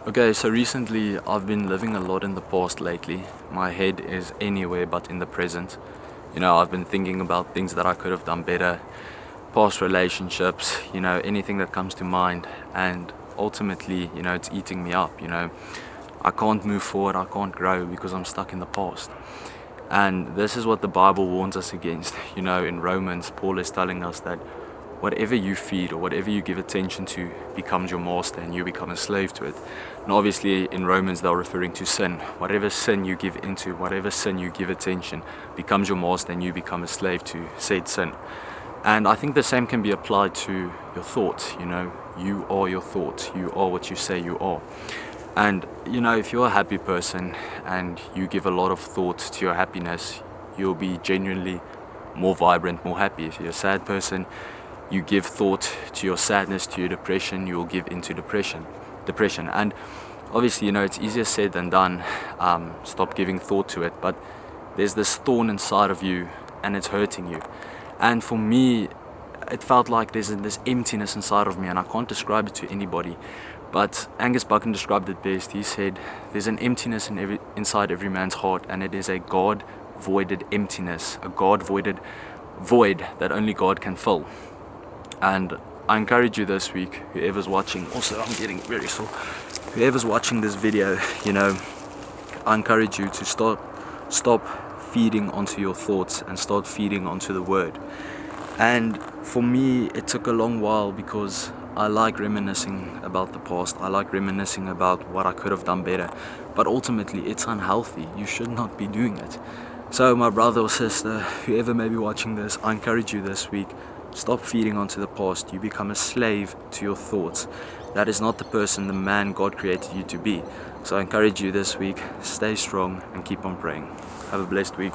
Okay, so recently I've been living a lot in the past lately. My head is anywhere but in the present. I've been thinking about things that I could have done better, past relationships, anything that comes to mind. And ultimately, it's eating me up. I can't move forward, I can't grow because I'm stuck in the past. And this is what the Bible warns us against. In Romans, Paul is telling us that whatever you feed or whatever you give attention to becomes your master and you become a slave to it. And obviously in Romans they're referring to sin. Whatever sin you give into, whatever sin you give attention becomes your master and you become a slave to said sin. And I think the same can be applied to your thoughts. You are your thoughts, you are what you say you are. And if you're a happy person and you give a lot of thought to your happiness, you'll be genuinely more vibrant, more happy. If you're a sad person, you give thought to your sadness, to your depression, you will give into depression. And obviously, it's easier said than done. Stop giving thought to it, but there's this thorn inside of you and it's hurting you. And for me, it felt like there's this emptiness inside of me, and I can't describe it to anybody. But Angus Buchan described it best. He said, there's an emptiness inside every man's heart, and it is a God-voided emptiness, a God-voided void that only God can fill. And I encourage you this week, whoever's watching, also I'm getting very sore, whoever's watching this video, I encourage you to stop feeding onto your thoughts and start feeding onto the word. And for me, it took a long while because I like reminiscing about the past. I like reminiscing about what I could have done better. But ultimately, it's unhealthy. You should not be doing it. So my brother or sister, whoever may be watching this, I encourage you this week, stop feeding onto the past. You become a slave to your thoughts. That is not the person, the man God created you to be. So I encourage you this week, stay strong and keep on praying. Have a blessed week.